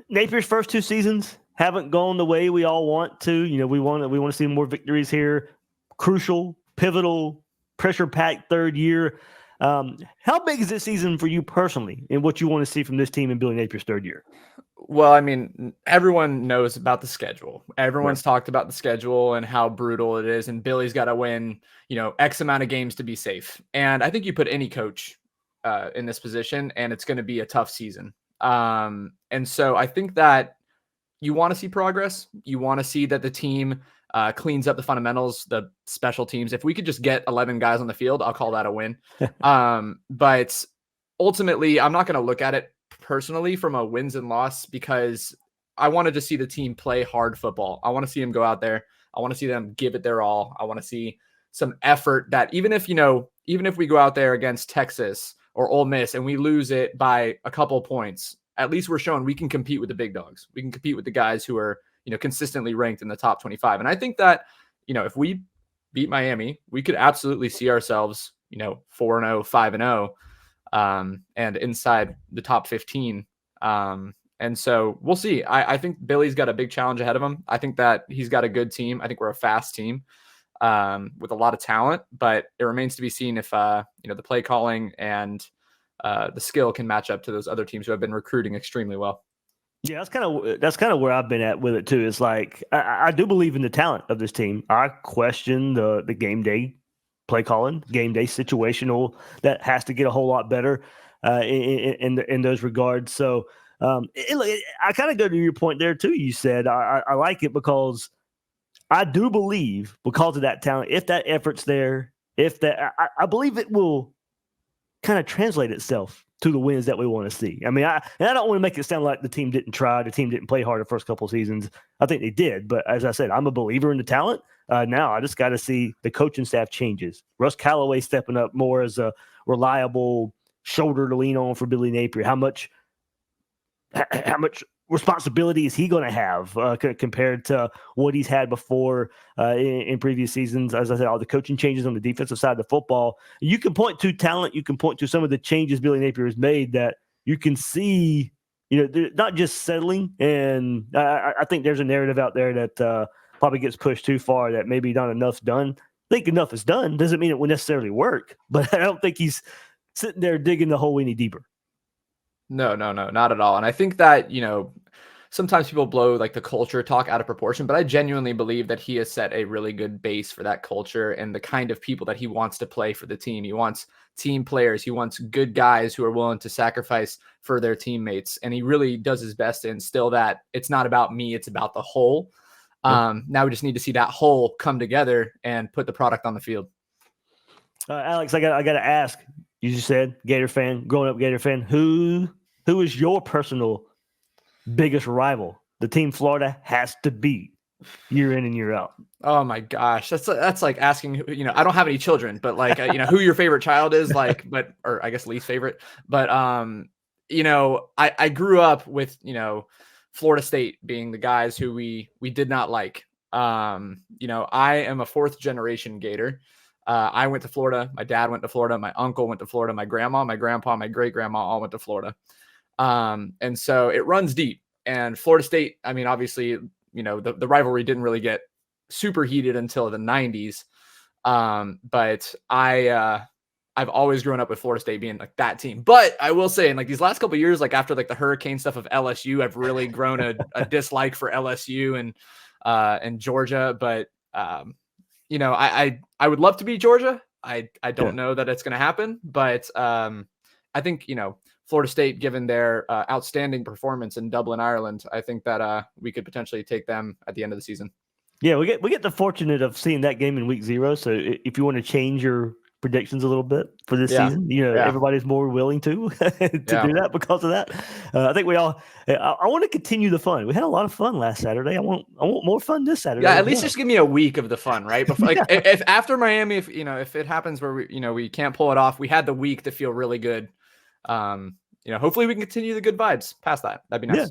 [SPEAKER 3] Napier's first 2 seasons haven't gone the way we all want to. We want to see more victories here. Crucial, pivotal, pressure-packed third year. How big is this season for you personally, and what you want to see from this team in Billy Napier's third year?
[SPEAKER 4] Well, I mean, everyone knows about the schedule. Everyone's talked about the schedule and how brutal it is, and Billy's got to win, X amount of games to be safe. And I think you put any coach in this position, and it's going to be a tough season. And so I think that you want to see progress. You want to see that the team cleans up the fundamentals, the special teams. If we could just get 11 guys on the field, I'll call that a win. But ultimately, I'm not going to look at it personally from a wins and loss, because I wanted to see the team play hard football. I want to see them go out there. I want to see them give it their all. I want to see some effort that even if we go out there against Texas or Ole Miss and we lose it by a couple of points, at least we're showing we can compete with the big dogs. We can compete with the guys who are, consistently ranked in the top 25. And I think that, if we beat Miami, we could absolutely see ourselves, 4-0, 5-0, and inside the top 15. And so we'll see. I think Billy's got a big challenge ahead of him. I think that he's got a good team. I think we're a fast team with a lot of talent, but it remains to be seen if, the play calling and the skill can match up to those other teams who have been recruiting extremely well.
[SPEAKER 3] Yeah, that's kind of where I've been at with it too. It's like I do believe in the talent of this team. I question the game day play calling, game day situational that has to get a whole lot better in those regards. So I kind of go to your point there too. You said I like it because I do believe, because of that talent, if that effort's there, I believe it will kind of translate itself to the wins that we want to see. I mean, I don't want to make it sound like the team didn't try, the team didn't play hard the first couple of seasons. I think they did, but as I said, I'm a believer in the talent. Now I just got to see the coaching staff changes. Russ Callaway stepping up more as a reliable shoulder to lean on for Billy Napier. How much responsibility is he going to have compared to what he's had before in previous seasons? As I said, all the coaching changes on the defensive side of the football. You can point to talent. You can point to some of the changes Billy Napier has made that you can see, they're not just settling. And I think there's a narrative out there that probably gets pushed too far, that maybe not enough's done. I think enough is done. Doesn't mean it will necessarily work, but I don't think he's sitting there digging the hole any deeper.
[SPEAKER 4] No, not at all. And I think that, sometimes people blow the culture talk out of proportion, but I genuinely believe that he has set a really good base for that culture and the kind of people that he wants to play for the team. He wants team players. He wants good guys who are willing to sacrifice for their teammates. And he really does his best to instill that it's not about me, it's about the whole. Now we just need to see that whole come together and put the product on the field.
[SPEAKER 3] Alex, I got to ask, you just said Gator fan, growing up Gator fan, who is your personal biggest rival, the team Florida has to beat year in and year out?
[SPEAKER 4] Oh my gosh, that's like asking, I don't have any children, but who your favorite child is, or I guess least favorite. But I grew up with Florida State being the guys who we did not like. I am a fourth generation Gator. I went to Florida. My dad went to Florida. My uncle went to Florida. My grandma, my grandpa, my great grandma all went to Florida. And so it runs deep. And Florida State, I mean, obviously, the rivalry didn't really get super heated until the 90s. But I've always grown up with Florida State being like that team. But I will say, in like these last couple of years, like after like the hurricane stuff of LSU, I've really grown a dislike for LSU and Georgia. But I would love to beat Georgia. I don't know that it's going to happen, but I think Florida State, given their outstanding performance in Dublin, Ireland, I think that we could potentially take them at the end of the season.
[SPEAKER 3] Yeah, we get the fortunate of seeing that game in week 0. So if you want to change your predictions a little bit for this season, everybody's more willing to do that because of that. I think we all. I want to continue the fun. We had a lot of fun last Saturday. I want more fun this Saturday.
[SPEAKER 4] Yeah, at least just give me a week of the fun, right? Before, if after Miami, if it happens where we can't pull it off, we had the week to feel really good. Hopefully we can continue the good vibes past that. That'd be nice.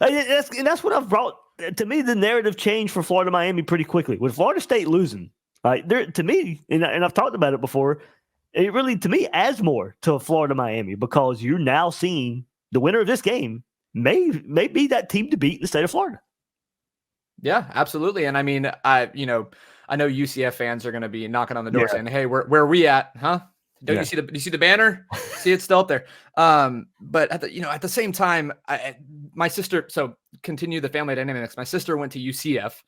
[SPEAKER 3] Yeah, and that's what I've brought. To me, the narrative changed for Florida Miami pretty quickly with Florida State losing. Like to me, and I've talked about it before, it really to me adds more to Florida Miami because you're now seeing the winner of this game may be that team to beat in the state of Florida.
[SPEAKER 4] Yeah, absolutely. And I mean, I know UCF fans are going to be knocking on the door saying, "Hey, where are we at? Huh? Don't you see the banner? See it's still up there." But at the same time, my sister. So continue the family dynamics. My sister went to UCF.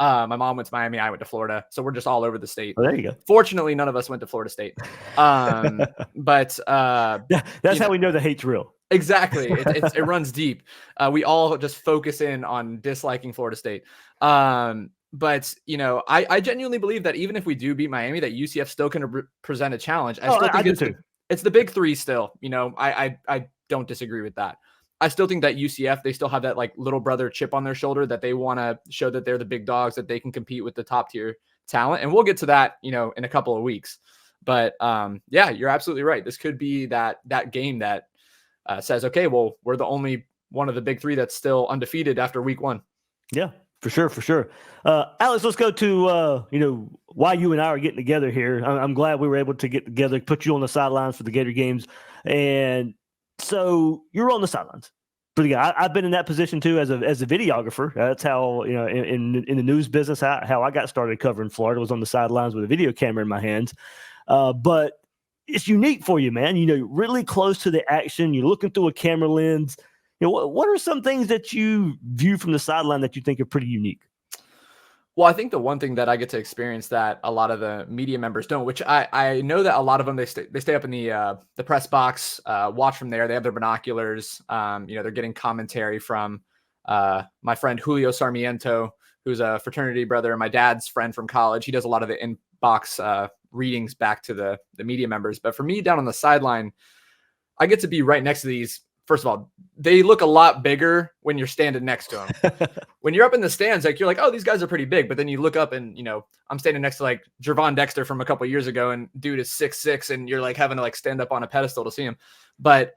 [SPEAKER 4] My mom went to Miami. I went to Florida. So we're just all over the state.
[SPEAKER 3] Oh, there you go.
[SPEAKER 4] Fortunately, none of us went to Florida State. But
[SPEAKER 3] that's how we know the hate's real.
[SPEAKER 4] Exactly. It runs deep. We all just focus in on disliking Florida State. But I genuinely believe that even if we do beat Miami, that UCF still can present a challenge. I still think it's the big three still. I don't disagree with that. I still think that UCF, they still have that like little brother chip on their shoulder that they want to show that they're the big dogs, that they can compete with the top tier talent. And we'll get to that, in a couple of weeks. But you're absolutely right. This could be that game that says, okay, well, we're the only one of the big three that's still undefeated after week 1.
[SPEAKER 3] Yeah, for sure. Alex, let's go to, why you and I are getting together here. I'm glad we were able to get together, put you on the sidelines for the Gator games. And so you're on the sidelines for the guy. I've been in that position too as a videographer. That's how, in the news business, how I got started covering Florida was on the sidelines with a video camera in my hands. But it's unique for you, man. Really close to the action. You're looking through a camera lens. What are some things that you view from the sideline that you think are pretty unique?
[SPEAKER 4] Well, I think the one thing that I get to experience that a lot of the media members don't, which I know that a lot of them, they stay up in the press box, watch from there. They have their binoculars. They're getting commentary from my friend Julio Sarmiento, who's a fraternity brother and my dad's friend from college. He does a lot of the in-box readings back to the media members. But for me, down on the sideline, I get to be right next to these. First of all, they look a lot bigger when you're standing next to them. When you're up in the stands, you're like, oh, these guys are pretty big. But then you look up and, I'm standing next to like Jervon Dexter from a couple of years ago, and dude is 6'6", and you're like having to like stand up on a pedestal to see him. But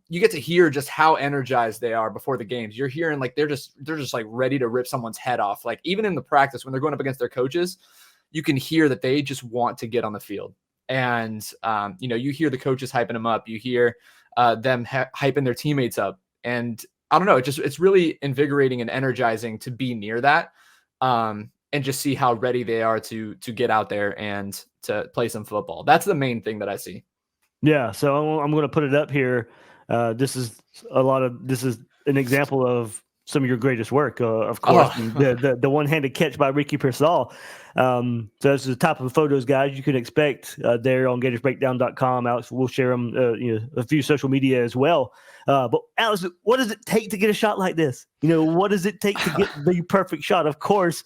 [SPEAKER 4] you get to hear just how energized they are before the games. You're hearing like they're just like ready to rip someone's head off. Like even in the practice when they're going up against their coaches, you can hear that they just want to get on the field. And you hear the coaches hyping them up. You hear them hyping their teammates up. And I don't know, it's really invigorating and energizing to be near that and just see how ready they are to get out there and to play some football. That's the main thing that I see. Yeah.
[SPEAKER 3] So I'm going to put it up here. This is an example of some of your greatest work, of course. The one-handed catch by Ricky Pearsall. So this is the top of the photos, guys. You can expect there on gatorsbreakdown.com. Alex, we'll share them, a few social media as well. But Alex, what does it take to get a shot like this? What does it take to get the perfect shot? Of course,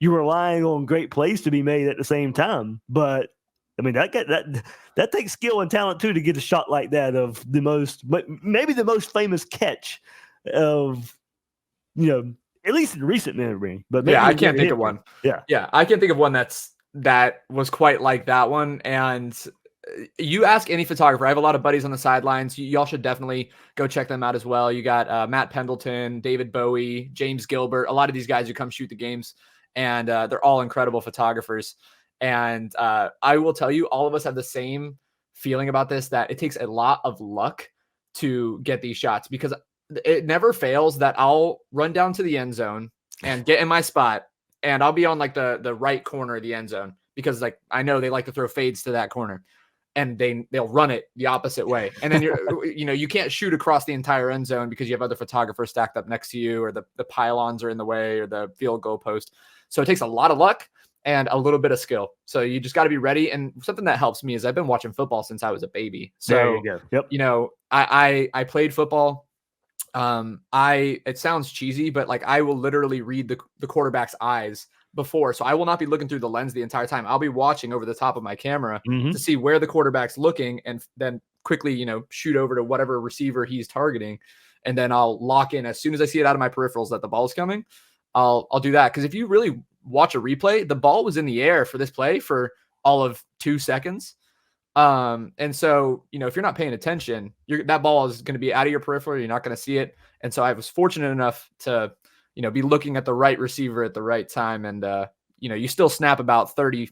[SPEAKER 3] you're relying on great plays to be made at the same time. But I mean, that takes skill and talent too to get a shot like that of maybe the most famous catch of, at least in recent memory. But
[SPEAKER 4] yeah, I can't think of one.
[SPEAKER 3] Yeah,
[SPEAKER 4] I can't think of one that was quite like that one. And you ask any photographer. I have a lot of buddies on the sidelines. Y'all should definitely go check them out as well. You got Matt Pendleton, David Bowie, James Gilbert, a lot of these guys who come shoot the games, and they're all incredible photographers. And I will tell you, all of us have the same feeling about this, that it takes a lot of luck to get these shots, because it never fails that I'll run down to the end zone and get in my spot, and I'll be on like the right corner of the end zone, because like I know they like to throw fades to that corner, and they'll run it the opposite way. And then you can't shoot across the entire end zone because you have other photographers stacked up next to you, or the pylons are in the way, or the field goal post. So it takes a lot of luck and a little bit of skill. So you just got to be ready. And something that helps me is I've been watching football since I was a baby. So,
[SPEAKER 3] there you go. Yep.
[SPEAKER 4] I played football. It sounds cheesy, but like I will literally read the quarterback's eyes before. So I will not be looking through the lens the entire time. I'll be watching over the top of my camera to see where the quarterback's looking, and then quickly, shoot over to whatever receiver he's targeting. And then I'll lock in as soon as I see it out of my peripherals that the ball's coming. I'll do that. Cause if you really watch a replay, the ball was in the air for this play for all of 2 seconds. And so, if you're not paying attention, that ball is going to be out of your peripheral. You're not going to see it. And so I was fortunate enough to, be looking at the right receiver at the right time. And, you still snap about 30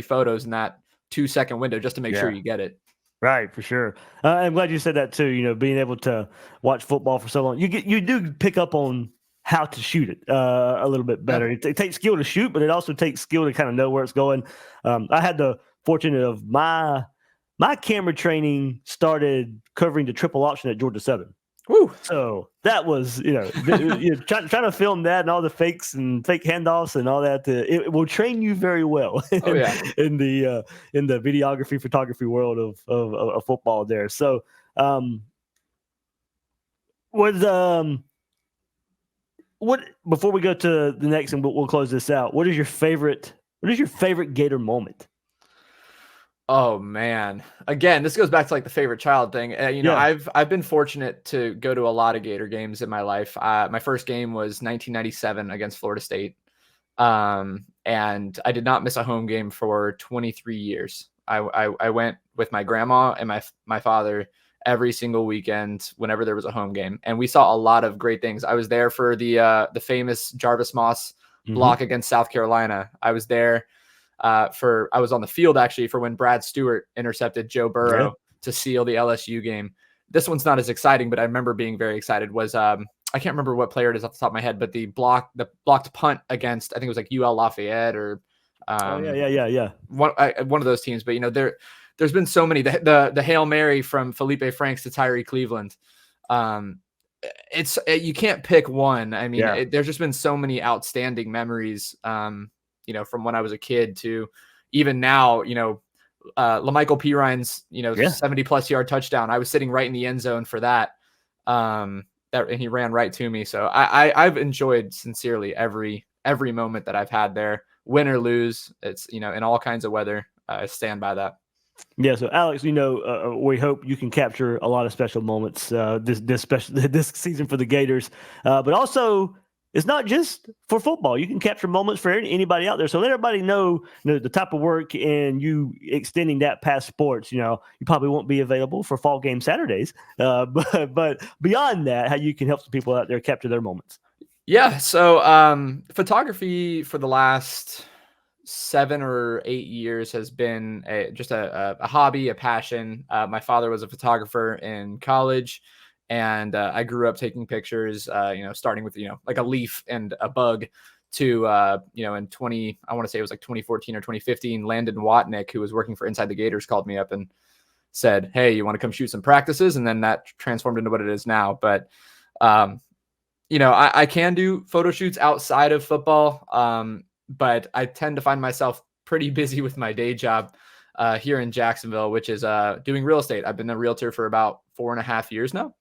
[SPEAKER 4] photos in that 2-second window just to make sure you get it.
[SPEAKER 3] Right, for sure. I'm glad you said that too. Being able to watch football for so long, you do pick up on how to shoot it a little bit better. It takes skill to shoot, but it also takes skill to kind of know where it's going. I had the fortunate of my camera training started covering the triple option at Georgia Southern.
[SPEAKER 4] Woo.
[SPEAKER 3] So that was, trying to film that and all the fakes and fake handoffs and all that. It will train you very well in the videography, photography world of football there. So what before we go to the next, and we'll close this out, what is your favorite Gator moment?
[SPEAKER 4] Oh man. Again, this goes back to like the favorite child thing. I've been fortunate to go to a lot of Gator games in my life. My first game was 1997 against Florida State. And I did not miss a home game for 23 years. I went with my grandma and my father every single weekend whenever there was a home game. And we saw a lot of great things. I was there for the famous Jarvis Moss block against South Carolina. I was there I was on the field actually for when Brad Stewart intercepted Joe Burrow to seal the LSU game. This one's not as exciting, but I remember being very excited. Was I can't remember what player it is off the top of my head, but the blocked punt against, I think it was like UL Lafayette or one of those teams. But there's been so many. The Hail Mary from Felipe Franks to Tyree Cleveland. You can't pick one. I mean, there's just been so many outstanding memories. From when I was a kid to even now, LaMichael Pirines, 70+ yard touchdown. I was sitting right in the end zone for that. And he ran right to me. So I've enjoyed sincerely every moment that I've had there, win or lose. It's, in all kinds of weather. I stand by that.
[SPEAKER 3] Yeah. So Alex, we hope you can capture a lot of special moments this season for the Gators, but also, it's not just for football. You can capture moments for anybody out there. So let everybody know, the type of work, and you extending that past sports. You probably won't be available for fall game Saturdays, but beyond that, how you can help some people out there capture their moments.
[SPEAKER 4] Yeah. So photography for the last 7 or 8 years has been just a hobby, a passion. My father was a photographer in college. And I grew up taking pictures, starting with, like a leaf and a bug to, I want to say it was like 2014 or 2015, Landon Watnick, who was working for Inside the Gators, called me up and said, "Hey, you want to come shoot some practices?" And then that transformed into what it is now. But, I can do photo shoots outside of football. But I tend to find myself pretty busy with my day job here in Jacksonville, which is doing real estate. I've been a realtor for about 4.5 years now.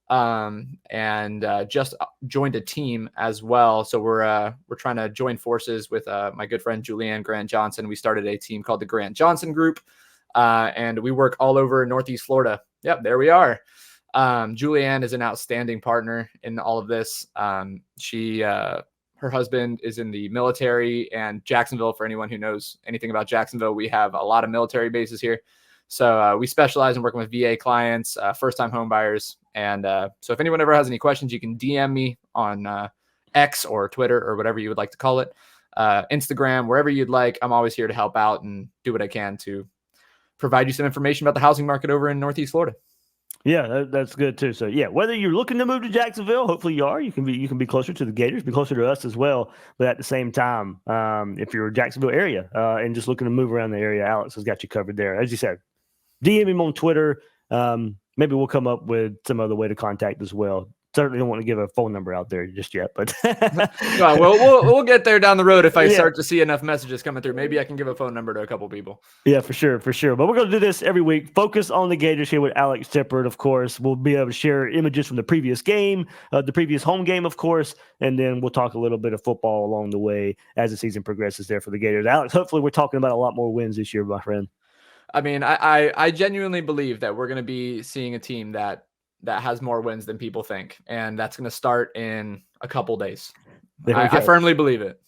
[SPEAKER 4] And just joined a team as well. So we're trying to join forces with my good friend Julianne Grant Johnson. We started a team called the Grant Johnson Group, and we work all over Northeast Florida. Yep, there we are. Julianne is an outstanding partner in all of this. Her husband is in the military, and Jacksonville, for anyone who knows anything about Jacksonville, we have a lot of military bases here. So we specialize in working with VA clients, first-time home buyers. And so if anyone ever has any questions, you can DM me on X or Twitter or whatever you would like to call it, Instagram, wherever you'd like. I'm always here to help out and do what I can to provide you some information about the housing market over in Northeast Florida.
[SPEAKER 3] Yeah, that's good too. So yeah, whether you're looking to move to Jacksonville, hopefully you are. You can be closer to the Gators, be closer to us as well. But at the same time, if you're a Jacksonville area and just looking to move around the area, Alex has got you covered there. As you said, DM him on Twitter. Maybe we'll come up with some other way to contact as well. Certainly don't want to give a phone number out there just yet, but
[SPEAKER 4] well, we'll get there down the road if I start to see enough messages coming through. Maybe I can give a phone number to a couple people.
[SPEAKER 3] Yeah, for sure. But we're going to do this every week. Focus on the Gators here with Alex Shepard, of course. We'll be able to share images from the previous game, the previous home game, of course, and then we'll talk a little bit of football along the way as the season progresses there for the Gators. Alex, hopefully we're talking about a lot more wins this year, my friend.
[SPEAKER 4] I mean, I genuinely believe that we're going to be seeing a team that has more wins than people think. And that's going to start in a couple days. I firmly believe it.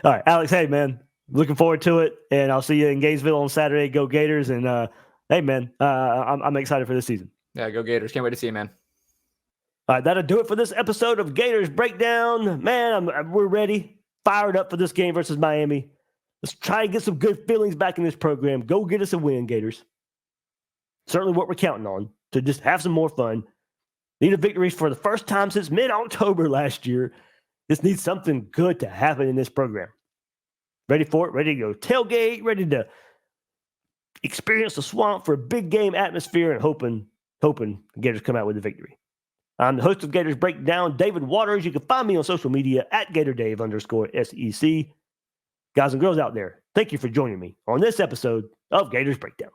[SPEAKER 3] All right, Alex, hey, man, looking forward to it. And I'll see you in Gainesville on Saturday. Go Gators. And, hey, man, I'm excited for this season.
[SPEAKER 4] Yeah, go Gators. Can't wait to see you, man.
[SPEAKER 3] All right, that'll do it for this episode of Gators Breakdown. Man, we're ready, fired up for this game versus Miami. Let's try and get some good feelings back in this program. Go get us a win, Gators. Certainly what we're counting on. To just have some more fun. Need a victory for the first time since mid-October last year. This needs something good to happen in this program. Ready for it? Ready to go tailgate? Ready to experience the swamp for a big game atmosphere and hoping the Gators come out with a victory. I'm the host of Gators Breakdown, David Waters. You can find me on social media at GatorDave_SEC. Guys and girls out there, thank you for joining me on this episode of Gators Breakdown.